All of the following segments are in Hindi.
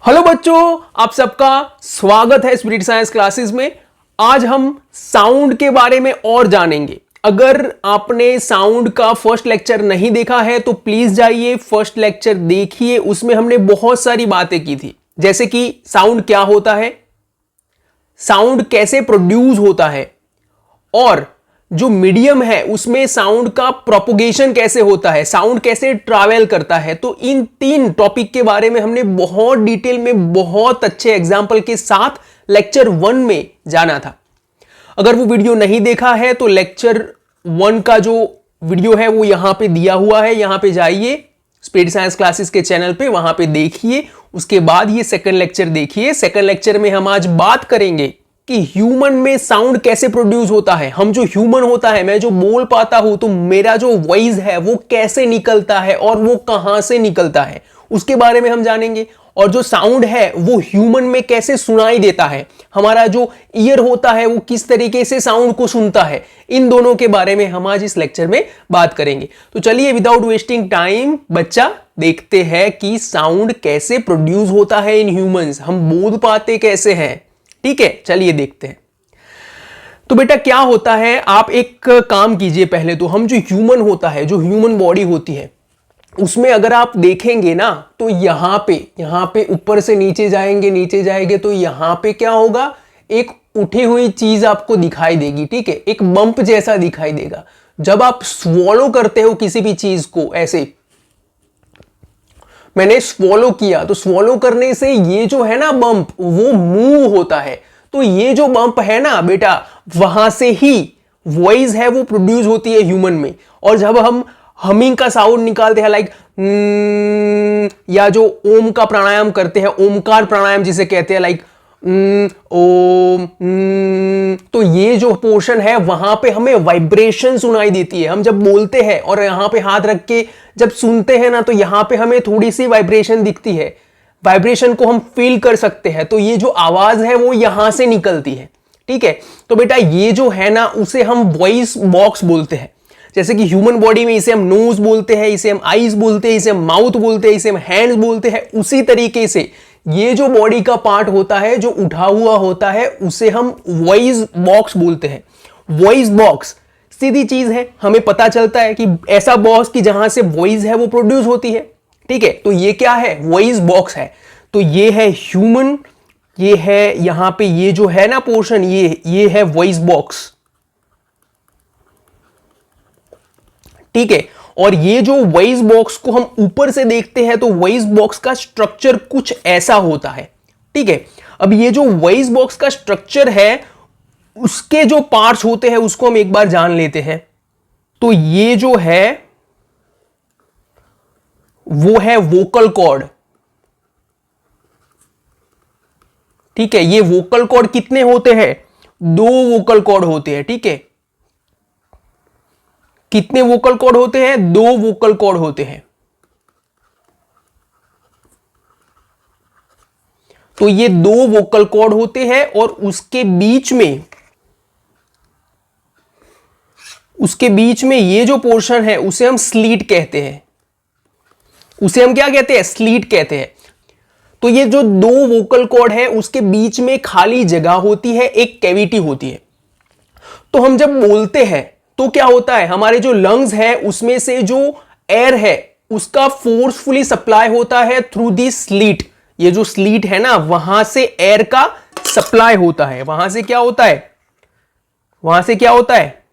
हेलो बच्चों, आप सबका स्वागत है स्पिरिट साइंस क्लासेस में। आज हम साउंड के बारे में और जानेंगे। अगर आपने साउंड का फर्स्ट लेक्चर नहीं देखा है तो प्लीज जाइए, फर्स्ट लेक्चर देखिए। उसमें हमने बहुत सारी बातें की थी, जैसे कि साउंड क्या होता है, साउंड कैसे प्रोड्यूस होता है, और जो मीडियम है उसमें साउंड का प्रोपोगेशन कैसे होता है, साउंड कैसे ट्रैवल करता है। तो इन तीन टॉपिक के बारे में हमने बहुत डिटेल में, बहुत अच्छे एग्जाम्पल के साथ लेक्चर 1 में जाना था। अगर वो वीडियो नहीं देखा है तो लेक्चर 1 का जो वीडियो है वो यहां पे दिया हुआ है, यहां पे जाइए स्पिरिट साइंस क्लासेस के चैनल पे, वहां पे देखिए। उसके बाद ये सेकंड लेक्चर देखिए। सेकंड लेक्चर में हम आज बात करेंगे कि ह्यूमन में साउंड कैसे प्रोड्यूस होता है। हम जो ह्यूमन होता है, मैं जो बोल पाता हूं तो मेरा जो वॉइस है वो कैसे निकलता है और वो कहां से निकलता है, उसके बारे में हम जानेंगे। और जो साउंड है वो ह्यूमन में कैसे सुनाई देता है, हमारा जो ईयर होता है वो किस तरीके से साउंड को सुनता है, इन दोनों के बारे में हम आज इस लेक्चर में बात करेंगे। तो चलिए विदाउट वेस्टिंग टाइम बच्चा देखते हैं कि साउंड कैसे प्रोड्यूस होता है इन ह्यूमंस, हम बोल पाते कैसे हैं। ठीक है, चलिए देखते हैं। तो बेटा क्या होता है, आप एक काम कीजिए। पहले तो हम जो ह्यूमन होता है, जो ह्यूमन बॉडी होती है, उसमें अगर आप देखेंगे ना तो यहां पे ऊपर से नीचे जाएंगे तो यहां पे क्या होगा, एक उठी हुई चीज आपको दिखाई देगी। ठीक है, एक बम्प जैसा दिखाई देगा। जब आप स्वॉलो करते हो किसी भी चीज को, ऐसे मैंने स्वॉलो किया, तो स्वॉलो करने से ये जो है ना बम्प, वो मूव होता है। तो ये जो बम्प है ना बेटा, वहां से ही वॉइस है वो प्रोड्यूस होती है ह्यूमन में। और जब हम हमिंग का साउंड निकालते हैं, लाइक या जो ओम का प्राणायाम करते हैं, ओमकार प्राणायाम जिसे कहते हैं, लाइक ओम, तो ये जो पोर्शन है वहां पे हमें वाइब्रेशन सुनाई देती है। हम जब बोलते हैं और यहां पे हाथ रख के जब सुनते हैं ना, तो यहां पे हमें थोड़ी सी वाइब्रेशन दिखती है, वाइब्रेशन को हम फील कर सकते हैं। तो ये जो आवाज है वो यहां से निकलती है। ठीक है, तो बेटा ये जो है ना, उसे हम वॉइस बॉक्स बोलते हैं। जैसे कि ह्यूमन बॉडी में इसे हम नोज बोलते हैं, इसे हम आईज बोलते हैं, इसे हम माउथ बोलते हैं, इसे हम हैंड्स बोलते हैं। उसी तरीके से ये जो बॉडी का पार्ट होता है, जो उठा हुआ होता है, उसे हम वॉइस बॉक्स बोलते हैं। वॉइस बॉक्स सीधी चीज है, हमें पता चलता है कि ऐसा बॉक्स की जहां से वॉइस है वो प्रोड्यूस होती है। ठीक है, तो ये क्या है, वॉइस बॉक्स है। तो ये है ह्यूमन, ये है यहां पे ये जो है ना पोर्शन, ये है वॉइस बॉक्स। ठीक है, और ये जो वॉइस बॉक्स को हम ऊपर से देखते हैं तो वॉइस बॉक्स का स्ट्रक्चर कुछ ऐसा होता है। ठीक है, अब ये जो वॉइस बॉक्स का स्ट्रक्चर है, उसके जो पार्ट्स होते हैं उसको हम एक बार जान लेते हैं। तो ये जो है वो है वोकल कॉर्ड। ठीक है, ये वोकल कॉर्ड कितने होते हैं, 2 वोकल कॉर्ड होते हैं। ठीक है, कितने वोकल कॉर्ड होते हैं, 2 वोकल कॉर्ड होते हैं। तो ये 2 वोकल कॉर्ड होते हैं और उसके बीच में ये जो पोर्शन है उसे हम स्लीट कहते हैं। उसे हम क्या कहते हैं, स्लीट कहते हैं। तो ये जो 2 वोकल कॉर्ड है उसके बीच में खाली जगह होती है, एक कैविटी होती है। तो हम जब बोलते हैं तो क्या होता है, हमारे जो लंग्स है उसमें से जो एयर है उसका फोर्सफुली सप्लाई होता है थ्रू दी स्लीट। ये जो स्लीट है ना, वहां से एयर का सप्लाई होता है। वहां से क्या होता है,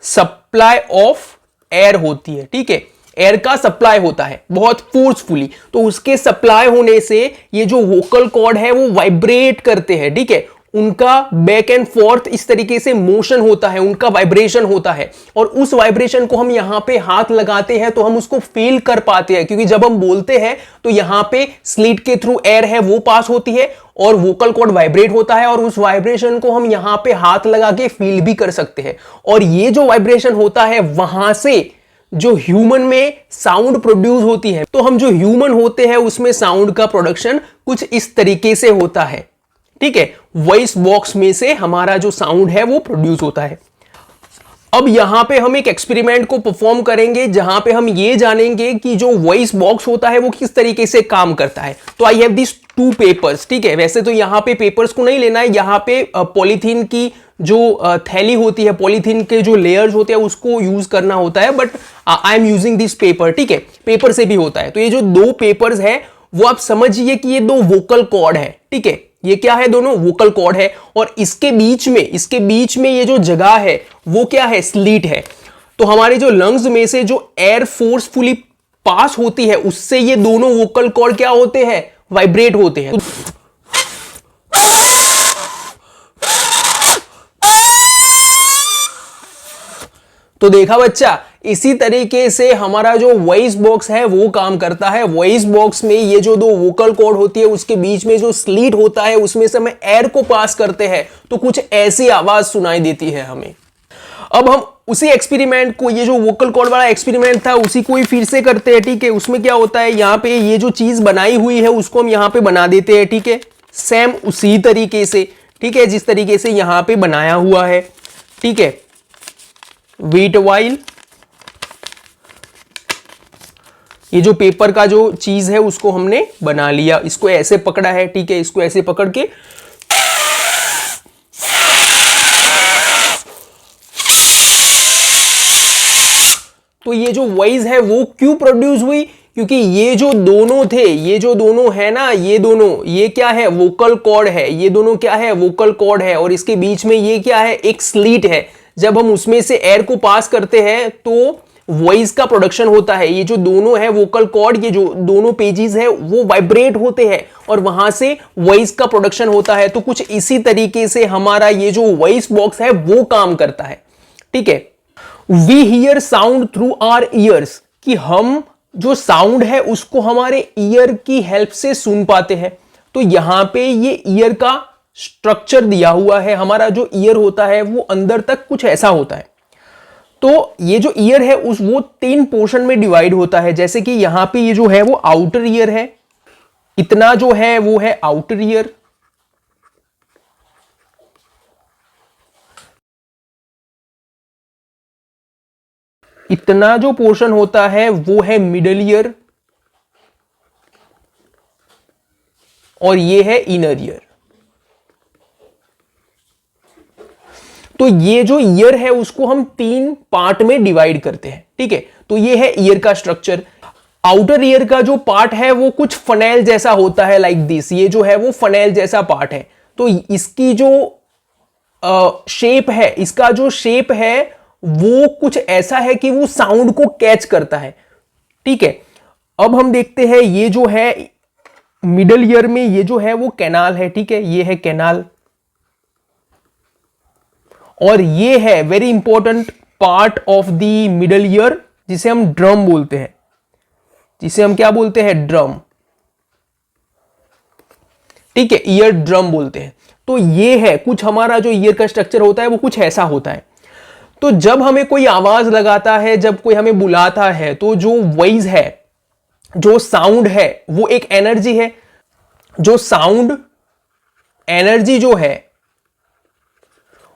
सप्लाई ऑफ एयर होती है। ठीक है, एयर का सप्लाई होता है बहुत फोर्सफुली। तो उसके सप्लाई होने से ये जो वोकल कॉर्ड है वो वाइब्रेट करते हैं। ठीक है, उनका बैक एंड फोर्थ इस तरीके से मोशन होता है, उनका वाइब्रेशन होता है। और उस वाइब्रेशन को हम यहां पे हाथ लगाते हैं तो हम उसको फील कर पाते हैं, क्योंकि जब हम बोलते हैं तो यहां पे स्लीट के थ्रू एयर है वो पास होती है और वोकल कॉर्ड वाइब्रेट होता है, और उस वाइब्रेशन को हम यहां पे हाथ लगा के फील भी कर सकते हैं। और ये जो वाइब्रेशन होता है वहां से जो ह्यूमन में साउंड प्रोड्यूस होती है। तो हम जो ह्यूमन होते हैं उसमें साउंड का प्रोडक्शन कुछ इस तरीके से होता है। ठीक है, वॉइस बॉक्स में से हमारा जो साउंड है वो प्रोड्यूस होता है। अब यहां पे हम एक एक्सपेरिमेंट को परफॉर्म करेंगे जहां पे हम ये जानेंगे कि जो वॉइस बॉक्स होता है वो किस तरीके से काम करता है। तो आई हैव दिस 2 पेपर्स, ठीक है। वैसे तो यहां पे पेपर्स को नहीं लेना है, यहां पे पॉलीथीन की जो थैली होती है, पॉलीथीन के जो लेयर्स होते हैं उसको यूज करना होता है, but I am using this paper, ठीक है। पेपर से भी होता है। तो ये जो 2 पेपर्स है वो आप समझिए कि ये 2 वोकल कॉर्ड है, ठीक है। ये क्या है? दोनों वोकल कॉर्ड है, और इसके बीच में ये जो जगह है वो क्या है? स्लीट है। तो हमारे जो लंग्स में से जो एयर फोर्सफुली पास होती है उससे ये दोनों वोकल कॉर्ड क्या होते हैं? वाइब्रेट होते हैं। तो देखा बच्चा, इसी तरीके से हमारा जो वॉइस बॉक्स है वो काम करता है। वॉइस बॉक्स में ये जो 2 वोकल कॉर्ड होती है उसके बीच में जो स्लीट होता है उसमें से हम एयर को पास करते हैं तो कुछ ऐसी आवाज सुनाई देती है हमें। अब हम उसी एक्सपेरिमेंट को, ये जो वोकल कॉर्ड वाला एक्सपेरिमेंट था उसी को ही फिर से करते हैं, ठीक है। उसमें क्या होता है, यहाँ पे ये जो चीज बनाई हुई है उसको हम यहाँ पे बना देते हैं, ठीक है। सेम उसी तरीके से, ठीक है, जिस तरीके से यहाँ पे बनाया हुआ है, ठीक है। वेट वाइल ये जो पेपर का जो चीज है उसको हमने बना लिया, इसको ऐसे पकड़ा है, ठीक है। इसको ऐसे पकड़ के तो ये जो वॉइस है वो क्यों प्रोड्यूस हुई? क्योंकि ये जो दोनों थे, ये जो दोनों है ना, ये दोनों, ये क्या है? वोकल कॉर्ड है। ये दोनों क्या है? वोकल कॉर्ड है। और इसके बीच में ये क्या है? एक स्लीट है। जब हम उसमें से एयर को पास करते हैं तो वॉइस का प्रोडक्शन होता है। ये जो दोनों है वोकल कॉर्ड, ये जो दोनों पेजेस है वो वाइब्रेट होते हैं और वहां से वॉइस का प्रोडक्शन होता है। तो कुछ इसी तरीके से हमारा ये जो वॉइस बॉक्स है वो काम करता है, ठीक है। We hear sound through our ears, कि हम जो साउंड है उसको हमारे ईयर की हेल्प से सुन पाते हैं। तो यहां पे ये ईयर का स्ट्रक्चर दिया हुआ है। हमारा जो ईयर होता है वो अंदर तक कुछ ऐसा होता है। तो ये जो ईयर है वो 3 पोर्शन में डिवाइड होता है। जैसे कि यहां पे ये जो है वो आउटर ईयर है, इतना जो है वो है आउटर ईयर, इतना जो पोर्शन होता है वो है मिडल ईयर, और ये है इनर ईयर। तो ये जो ईयर है उसको हम 3 पार्ट में डिवाइड करते हैं, ठीक है। तो ये है ईयर का स्ट्रक्चर। आउटर ईयर का जो पार्ट है वो कुछ फनेल जैसा होता है, लाइक दिस। ये जो है वो फनेल जैसा पार्ट है। तो इसकी जो शेप है, इसका जो शेप है वो कुछ ऐसा है कि वो साउंड को कैच करता है, ठीक है। अब हम देखते हैं ये जो है मिडल ईयर में ये जो है वो कैनाल है, ठीक है। ये है कैनाल, और ये है very important part of the middle ear जिसे हम ड्रम बोलते हैं, जिसे हम क्या बोलते हैं? ड्रम, ठीक है। ईयर ड्रम बोलते हैं। तो ये है कुछ हमारा जो ईयर का स्ट्रक्चर होता है वो कुछ ऐसा होता है। तो जब हमें कोई आवाज लगाता है, जब कोई हमें बुलाता है, तो जो वॉइस है, जो साउंड है वो एक एनर्जी है। जो साउंड एनर्जी जो है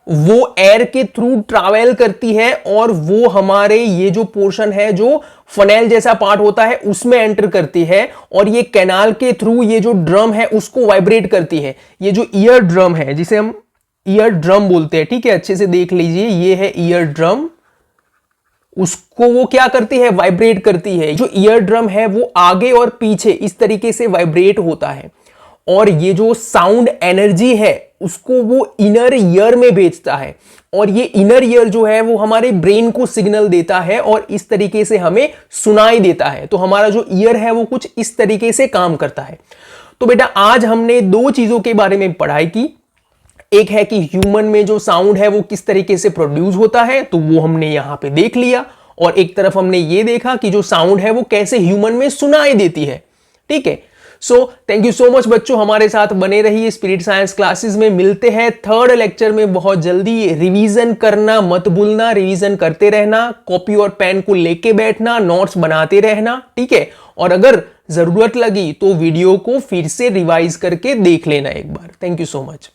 वो एयर के थ्रू ट्रैवल करती है और वो हमारे ये जो पोर्शन है, जो फनेल जैसा पार्ट होता है, उसमें एंटर करती है, और ये कैनाल के थ्रू ये जो ड्रम है उसको वाइब्रेट करती है। ये जो ईयर ड्रम है जिसे हम ईयर ड्रम बोलते हैं, ठीक है, अच्छे से देख लीजिए, ये है ईयर ड्रम। उसको वो क्या करती है? वाइब्रेट करती है। जो ईयर ड्रम है वो आगे और पीछे इस तरीके से वाइब्रेट होता है, और ये जो साउंड एनर्जी है उसको वो इनर ईयर में भेजता है, और ये इनर ईयर जो है वो हमारे ब्रेन को सिग्नल देता है और इस तरीके से हमें सुनाई देता है। तो हमारा जो ईयर है वो कुछ इस तरीके से काम करता है। तो बेटा आज हमने 2 चीजों के बारे में पढ़ाई की। एक है कि ह्यूमन में जो साउंड है वो किस तरीके से प्रोड्यूस होता है, तो वो हमने यहां पे देख लिया, और एक तरफ हमने ये देखा कि जो साउंड है वो कैसे ह्यूमन में सुनाई देती है, ठीक है। So thank you so much बच्चों, हमारे साथ बने रहिए स्पिरिट साइंस क्लासेस में। मिलते हैं 3rd लेक्चर में बहुत जल्दी। रिवीजन करना मत भूलना, रिवीजन करते रहना, कॉपी और पेन को लेके बैठना, नोट्स बनाते रहना, ठीक है। और अगर जरूरत लगी तो वीडियो को फिर से रिवाइज करके देख लेना एक बार। Thank you so much.